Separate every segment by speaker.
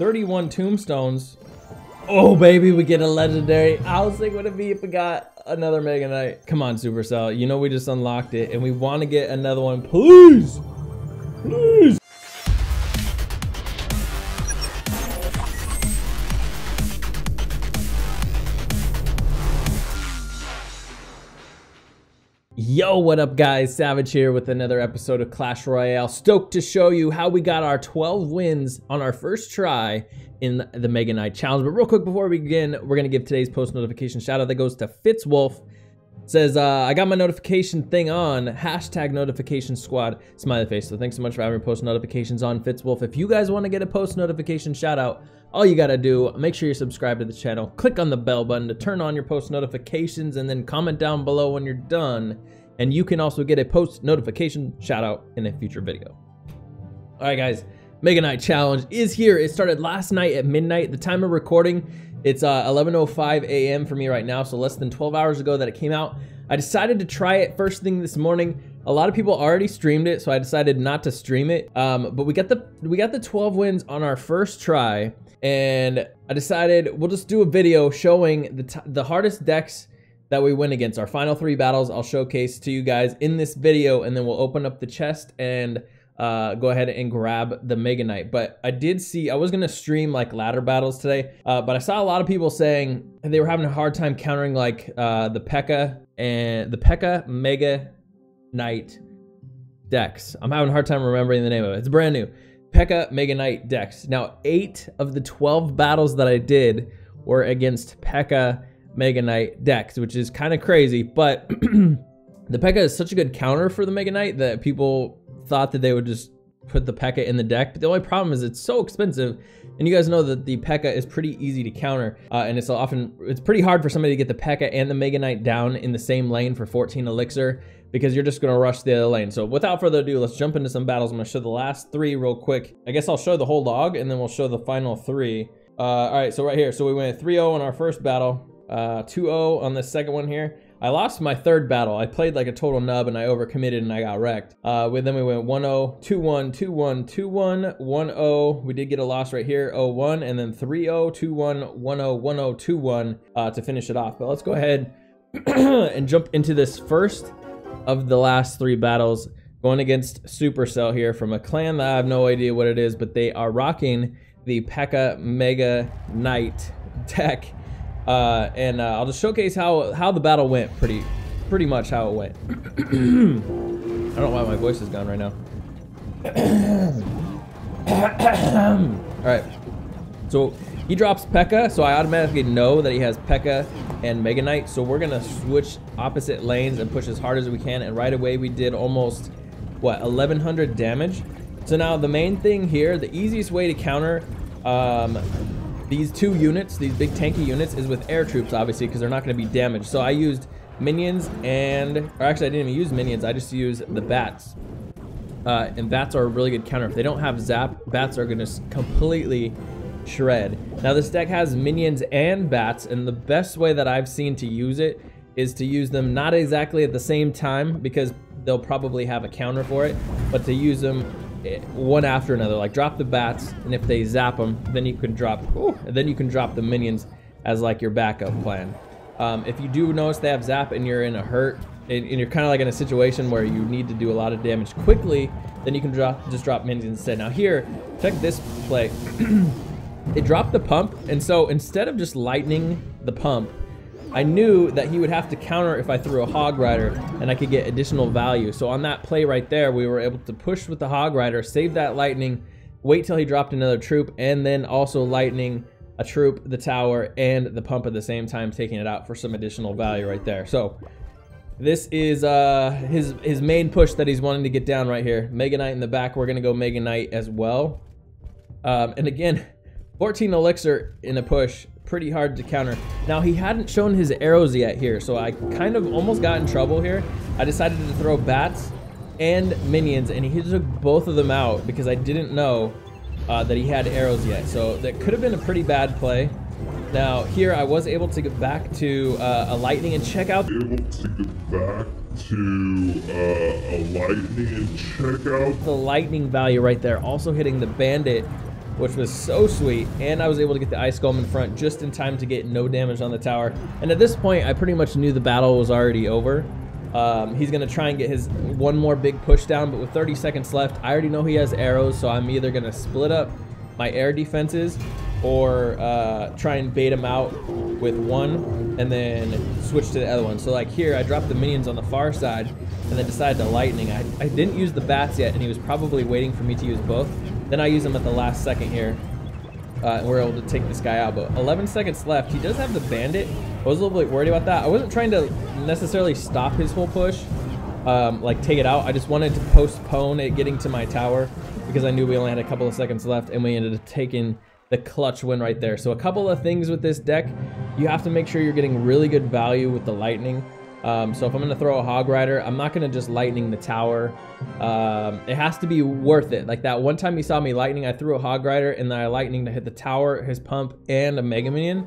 Speaker 1: 31 tombstones. Oh, baby, we get a legendary. How sick would it be if we got another Mega Knight? Come on, Supercell. You know we just unlocked it, and we want to get another one. Please. Please. Yo, what up guys? Savage here with another episode of Clash Royale. Stoked to show you how we got our 12 wins on our first try in the Mega Knight Challenge. But real quick before we begin, we're going to give today's post notification shout out that goes to Fitzwolf. Says, I got my notification thing on, hashtag notification squad, smiley face. So thanks so much for having post notifications on, Fitzwolf. If you guys want to get a post notification shout out, all you got to do, make sure you're subscribed to the channel, click on the bell button to turn on your post notifications, and then comment down below when you're done. And you can also get a post notification shout out in a future video. All right, guys, Mega Knight Challenge is here. It started last night at midnight. The time of recording, it's 11:05 a.m. for me right now, so less than 12 hours ago that it came out. I decided to try it first thing this morning. A lot of people already streamed it, so I decided not to stream it. But we got the 12 wins on our first try, and I decided we'll just do a video showing the hardest decks that we win against. Our final 3 battles I'll showcase to you guys in this video, and then we'll open up the chest and go ahead and grab the Mega Knight. But I did see, I was gonna stream like ladder battles today, but I saw a lot of people saying they were having a hard time countering like the P.E.K.K.A. and the P.E.K.K.A. Mega Knight decks. I'm having a hard time remembering the name of it. It's brand new. P.E.K.K.A. Mega Knight decks. Now 8 of the 12 battles that I did were against P.E.K.K.A. Mega Knight decks, which is kind of crazy, but the P.E.K.K.A. is such a good counter for the Mega Knight that people thought that they would just put the P.E.K.K.A. in the deck. But the only problem is it's so expensive, and you guys know that the P.E.K.K.A. is pretty easy to counter, and it's pretty hard for somebody to get the P.E.K.K.A. and the Mega Knight down in the same lane for 14 elixir, because you're just going to rush the other lane. So without further ado, let's jump into some battles. I'm going to show the last 3 real quick. I guess I'll show the whole log, and then we'll show the final 3. All right, so right here, so we went 3-0 on our first battle. 2-0 on the second one here. I lost my third battle. I played like a total nub and I overcommitted and I got wrecked. Then we went 1-0, 2-1, 2-1, 2-1, 1-0. We did get a loss right here, 0-1, and then 3-0, 2-1, 1-0, 1-0, 2-1 to finish it off. But let's go ahead and jump into this first of the last 3 battles, going against Supercell here from a clan that I have no idea what it is, but they are rocking the P.E.K.K.A. Mega Knight deck. I'll just showcase how the battle went, pretty much how it went. I don't know why my voice is gone right now. All right, so he drops P.E.K.K.A., so I automatically know that he has P.E.K.K.A. and Mega Knight, so we're gonna switch opposite lanes and push as hard as we can, and right away we did almost, what, 1100 damage. So now the main thing here, the easiest way to counter these 2 units, these big tanky units, is with air troops, obviously, because they're not going to be damaged. So I used minions or actually I didn't even use minions, I just used the bats. And bats are a really good counter. If they don't have zap, bats are going to completely shred. Now this deck has minions and bats, and the best way that I've seen to use it is to use them not exactly at the same time, because they'll probably have a counter for it, but to use them one after another. Like drop the bats, and if they zap them, then you can drop the minions as like your backup plan. If you do notice they have zap and you're in a hurt, and you're kind of like in a situation where you need to do a lot of damage quickly, then you can just drop minions instead. Now here, check this play. It dropped the pump, and so instead of just lightning the pump, I knew that he would have to counter if I threw a Hog Rider, and I could get additional value. So on that play right there, we were able to push with the Hog Rider, save that lightning, wait till he dropped another troop, and then also lightning a troop, the tower, and the pump at the same time, taking it out for some additional value right there. So this is his main push that he's wanting to get down right here. Mega Knight in the back. We're gonna go Mega Knight as well. And again, 14 elixir in a push, pretty hard to counter. Now he hadn't shown his arrows yet here, so I kind of almost got in trouble here. I decided to throw bats and minions, and he took both of them out because I didn't know that he had arrows yet. So that could have been a pretty bad play. Now here I was able to get back to a lightning, and check out the lightning value right there. Also hitting the bandit which was so sweet. And I was able to get the ice golem in front just in time to get no damage on the tower. And at this point, I pretty much knew the battle was already over. He's going to try and get his one more big push down, but with 30 seconds left, I already know he has arrows, so I'm either going to split up my air defenses or try and bait him out with one and then switch to the other one. So like here, I dropped the minions on the far side and then decided to lightning. I didn't use the bats yet, and he was probably waiting for me to use both. Then I use them at the last second here. And we're able to take this guy out, but 11 seconds left. He does have the bandit. I was a little bit worried about that. I wasn't trying to necessarily stop his whole push, like take it out. I just wanted to postpone it getting to my tower because I knew we only had a couple of seconds left, and we ended up taking the clutch win right there. So a couple of things with this deck, you have to make sure you're getting really good value with the lightning. So if I'm going to throw a hog rider, I'm not going to just lightning the tower. It has to be worth it. Like that one time you saw me lightning, I threw a hog rider and then I lightning to hit the tower, his pump, and a mega minion,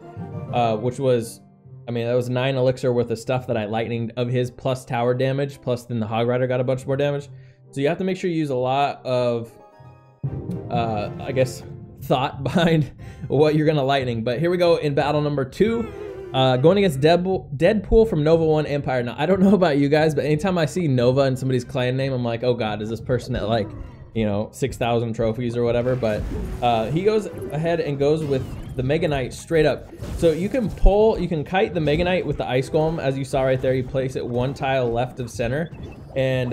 Speaker 1: which was, I mean, that was 9 elixir worth of stuff that I lightninged of his plus tower damage, plus then the hog rider got a bunch more damage. So you have to make sure you use a lot of, I guess, thought behind what you're going to lightning. But here we go in battle number 2. Going against Deadpool from Nova 1 Empire. Now, I don't know about you guys, but anytime I see Nova in somebody's clan name, I'm like, oh god, is this person at like, you know, 6,000 trophies or whatever? But he goes ahead and goes with the Mega Knight straight up. So you can kite the Mega Knight with the Ice Golem, as you saw right there. You place it one tile left of center, and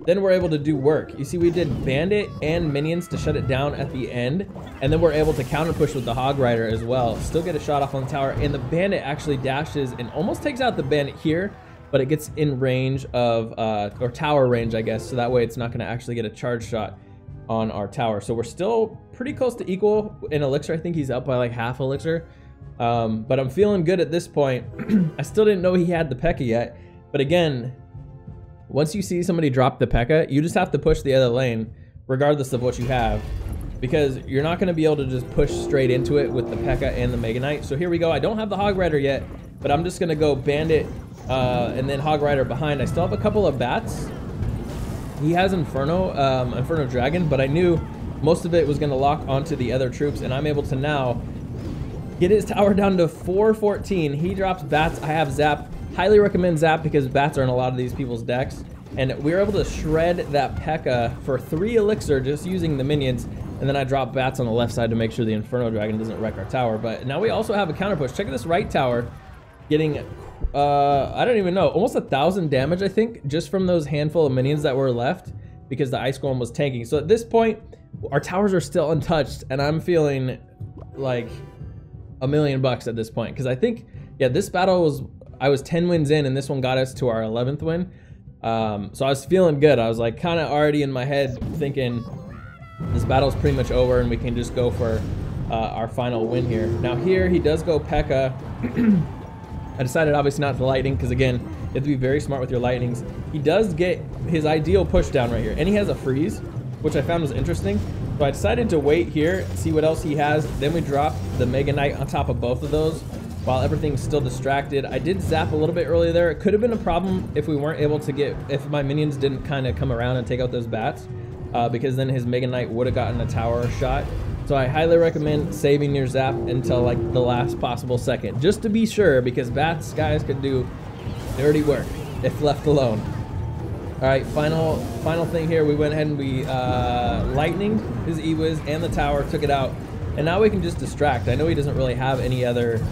Speaker 1: then we're able to do work. You see, we did bandit and minions to shut it down at the end, and then we're able to counter push with the hog rider as well. Still get a shot off on the tower, and the bandit actually dashes and almost takes out the bandit here, but it gets in range of, or tower range, I guess, so that way it's not gonna actually get a charge shot on our tower. So we're still pretty close to equal in elixir. I think he's up by like half elixir, but I'm feeling good at this point. I still didn't know he had the P.E.K.K.A. yet, but again, once you see somebody drop the P.E.K.K.A., you just have to push the other lane, regardless of what you have, because you're not going to be able to just push straight into it with the P.E.K.K.A. and the Mega Knight. So here we go. I don't have the Hog Rider yet, but I'm just going to go Bandit and then Hog Rider behind. I still have a couple of bats. He has Inferno, Inferno Dragon, but I knew most of it was going to lock onto the other troops, and I'm able to now get his tower down to 414. He drops bats. I have Zap. Highly recommend Zap because bats are in a lot of these people's decks. And we were able to shred that P.E.K.K.A. for 3 elixir just using the minions. And then I dropped bats on the left side to make sure the Inferno Dragon doesn't wreck our tower. But now we also have a counter push. Check this right tower getting, I don't even know, almost 1,000 damage, I think, just from those handful of minions that were left because the Ice Golem was tanking. So at this point, our towers are still untouched, and I'm feeling like $1 million at this point. Because I think, yeah, this battle was, I was 10 wins in, and this one got us to our 11th win. So I was feeling good. I was like kind of already in my head thinking this battle's pretty much over and we can just go for our final win here. Now here he does go P.E.K.K.A. I decided obviously not to lightning because again, you have to be very smart with your lightnings. He does get his ideal push down right here, and he has a freeze, which I found was interesting. So I decided to wait here, see what else he has. Then we dropped the Mega Knight on top of both of those while everything's still distracted. I did zap a little bit earlier there. It could have been a problem if we weren't able to get, if my minions didn't kind of come around and take out those bats, because then his Mega Knight would have gotten a tower shot. So I highly recommend saving your zap until like the last possible second, just to be sure, because bats, guys, could do dirty work if left alone. All right, final thing here. We went ahead and we lightninged his E-Wiz and the tower, took it out, and now we can just distract. I know he doesn't really have any other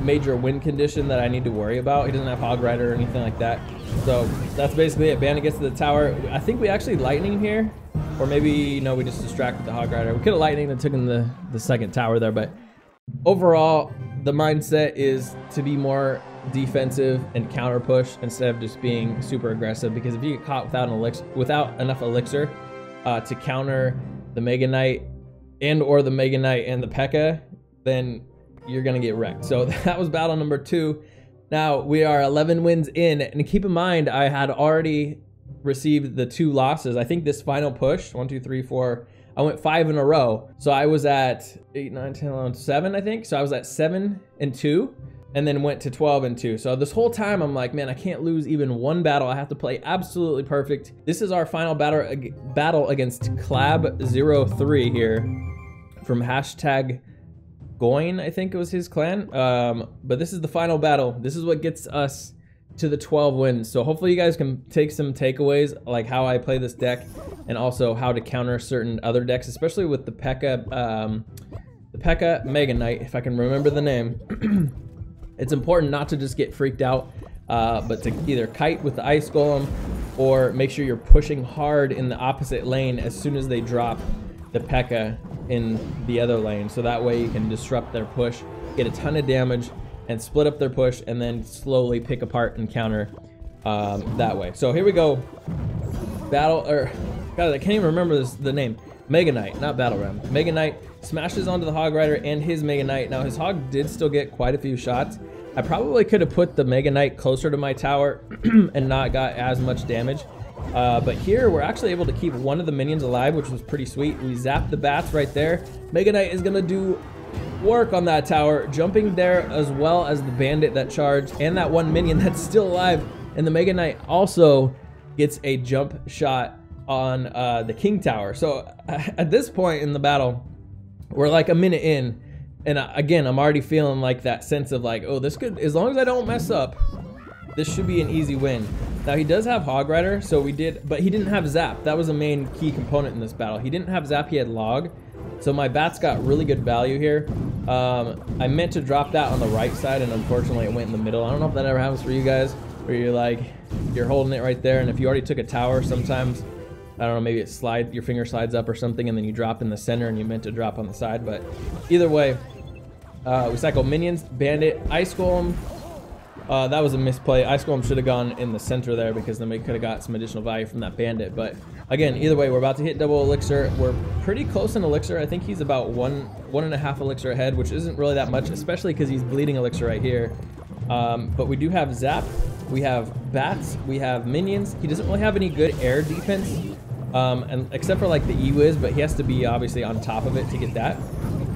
Speaker 1: major win condition that I need to worry about. He doesn't have Hog Rider or anything like that. So that's basically it. Bandit gets to the tower. I think we actually lightning here, or maybe no, we just distracted the Hog Rider. We could have lightning and took in the second tower there, but overall the mindset is to be more defensive and counter push instead of just being super aggressive, because if you get caught without enough elixir to counter the Mega Knight and or the Mega Knight and the P.E.K.K.A., then you're gonna get wrecked. So that was battle number 2. Now we are 11 wins in, and keep in mind I had already received the 2 losses. I think this final push, 1, 2, 3, 4, I went 5 in a row. So I was at 8, 9, 10, 11, 7, I think. So I was at 7 and 2, and then went to 12 and 2. So this whole time I'm like, man, I can't lose even one battle. I have to play absolutely perfect. This is our final battle against Clab 03 here. from hashtag Goin, I think it was his clan. But this is the final battle. This is what gets us to the 12 wins. So hopefully you guys can take some takeaways, like how I play this deck, and also how to counter certain other decks, especially with the P.E.K.K.A. Mega Knight, if I can remember the name. It's important not to just get freaked out, but to either kite with the Ice Golem, or make sure you're pushing hard in the opposite lane as soon as they drop the P.E.K.K.A. in the other lane. So that way you can disrupt their push, get a ton of damage, and split up their push, and then slowly pick apart and counter that way. So here we go. Battle, or God, I can't even remember the name. Mega Knight, not Battle Ram. Mega Knight smashes onto the Hog Rider and his Mega Knight. Now his Hog did still get quite a few shots. I probably could have put the Mega Knight closer to my tower and not got as much damage. But here we're actually able to keep one of the minions alive, which was pretty sweet. We zapped the bats right there. Mega Knight is gonna do work on that tower, jumping there, as well as the bandit that charged and that one minion that's still alive. And the Mega Knight also gets a jump shot on the King Tower. So at this point in the battle, we're like a minute in, and again, I'm already feeling like that sense of like, oh, this could, as long as I don't mess up, this should be an easy win. Now he does have Hog Rider, so we did, but he didn't have Zap. That was a main key component in this battle. He didn't have Zap, he had Log. So my bats got really good value here. I meant to drop that on the right side, and unfortunately it went in the middle. I don't know if that ever happens for you guys, where you're like, you're holding it right there, and if you already took a tower, sometimes, I don't know, maybe it your finger slides up or something, and then you drop in the center and you meant to drop on the side. But either way, we cycle minions, bandit, Ice Golem. That was a misplay. Ice Golem should have gone in the center there, because then we could have got some additional value from that bandit. But again, either way, we're about to hit double elixir. We're pretty close in elixir. I think he's about one and a half elixir ahead, which isn't really that much, especially because he's bleeding elixir right here. But we do have Zap, we have bats, we have minions. He doesn't really have any good air defense, and except for like the E-Wiz, but he has to be obviously on top of it to get that.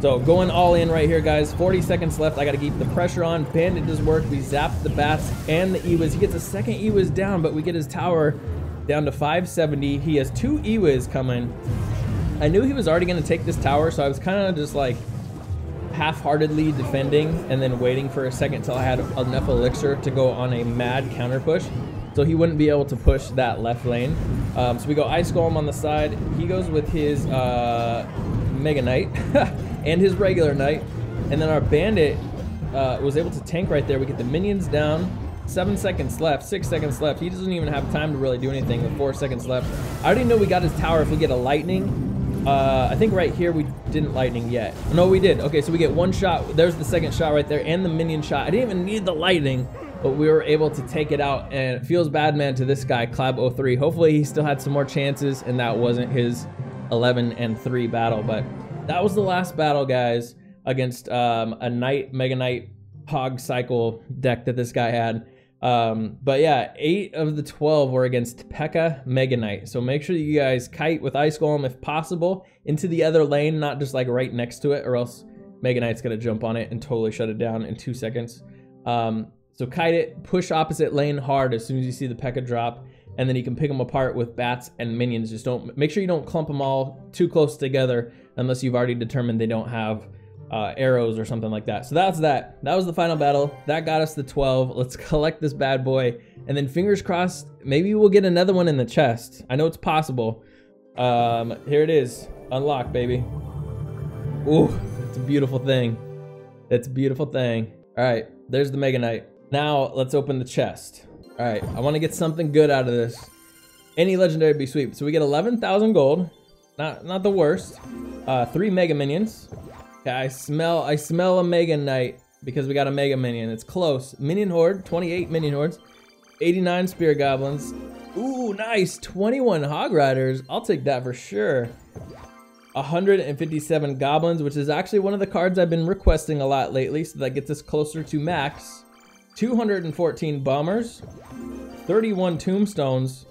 Speaker 1: So going all in right here, guys. 40 seconds left. I got to keep the pressure on. Bandit does work. We zap the bats and the E-Wiz. He gets a second E-Wiz down, but we get his tower down to 570. He has 2 E-Wiz coming. I knew he was already going to take this tower, so I was kind of just like half-heartedly defending and then waiting for a second until I had enough elixir to go on a mad counter push, so he wouldn't be able to push that left lane. So we go Ice Golem on the side. He goes with his Mega Knight and his regular Knight, and then our bandit was able to tank right there. We get the minions down. 7 seconds left, 6 seconds left. He doesn't even have time to really do anything with 4 seconds left. I already know we got his tower if we get a lightning. I think right here we didn't lightning yet. No, we did. Okay, so we get one shot. There's the second shot right there and the minion shot. I didn't even need the lightning, but we were able to take it out, and it feels bad, man, to this guy, Clab03. Hopefully he still had some more chances and that wasn't his 11-3 battle. But that was the last battle, guys, against a Knight, Mega Knight, Hog Cycle deck that this guy had. But yeah, 8 of the 12 were against P.E.K.K.A. Mega Knight. So make sure that you guys kite with Ice Golem if possible into the other lane, not just like right next to it, or else Mega Knight's gonna jump on it and totally shut it down in 2 seconds. So kite it, push opposite lane hard as soon as you see the P.E.K.K.A. drop, and then you can pick them apart with bats and minions. Just don't, make sure you don't clump them all too close together unless you've already determined they don't have arrows or something like that. So that's that. That was the final battle. That got us the 12. Let's collect this bad boy, and then fingers crossed, maybe we'll get another one in the chest. I know it's possible. Here it is. Unlock, baby. Ooh, it's a beautiful thing. It's a beautiful thing. All right, there's the Mega Knight. Now let's open the chest. All right, I want to get something good out of this. Any legendary would be sweet. So we get 11,000 gold. Not the worst. 3 Mega Minions. Okay, I smell a Mega Knight because we got a Mega Minion. It's close. Minion Horde, 28 Minion Hordes, 89 Spear Goblins. Ooh, nice. 21 Hog Riders. I'll take that for sure. 157 Goblins, which is actually one of the cards I've been requesting a lot lately, so that gets us closer to max. 214 Bombers, 31 Tombstones.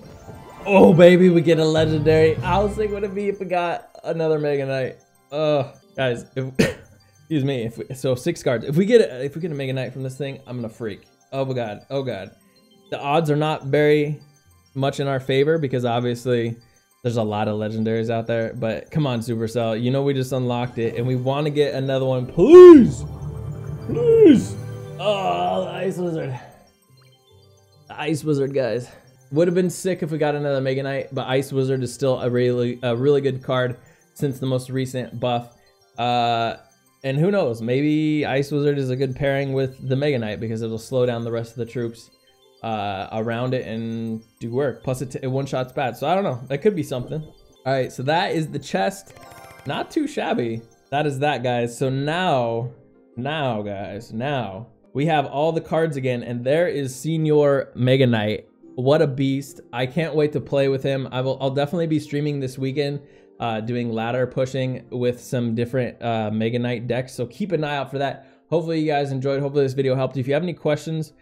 Speaker 1: Oh, baby, we get a legendary. How sick would it be if we got another Mega Knight? Guys, excuse me. So 6 cards. If we get a Mega Knight from this thing, I'm gonna freak. Oh god, oh god. The odds are not very much in our favor because obviously There's a lot of legendaries out there, but come on, Supercell. You know we just unlocked it, and we want to get another one. Please! Please! Oh, the Ice Wizard. The Ice Wizard, guys. Would have been sick if we got another Mega Knight, but Ice Wizard is still a really good card since the most recent buff. And who knows, maybe Ice Wizard is a good pairing with the Mega Knight because it'll slow down the rest of the troops around it and do work. Plus it one-shots bad, so I don't know. That could be something. All right, so that is the chest. Not too shabby. That is that, guys. So now, guys, we have all the cards again, and there is Senior Mega Knight. What a beast. I can't wait to play with him. I'll definitely be streaming this weekend, doing ladder pushing with some different Mega Knight decks, so keep an eye out for that. Hopefully you guys enjoyed. Hopefully this video helped you. If you have any questions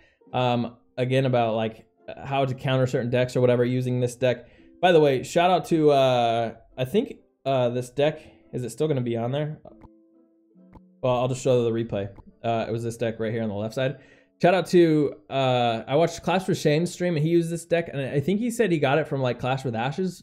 Speaker 1: again about like how to counter certain decks or whatever using this deck, by the way, shout out to I think this deck, is it still going to be on there? Well, I'll just show the replay. It was this deck right here on the left side. Shout out to I watched Clash with Shane's stream, and he used this deck, and I think he said he got it from like Clash with Ash's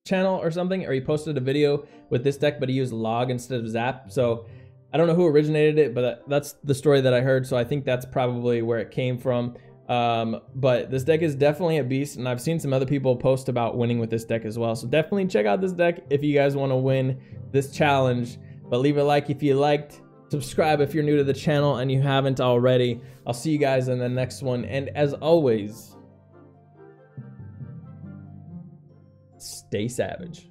Speaker 1: channel or something, or he posted a video with this deck, but he used log instead of zap. So I don't know who originated it, but that's the story that I heard, so I think that's probably where it came from. But this deck is definitely a beast, and I've seen some other people post about winning with this deck as well, so definitely check out this deck if you guys want to win this challenge. But leave a like if you liked, subscribe if you're new to the channel and you haven't already. I'll see you guys in the next one, and as always, stay savage.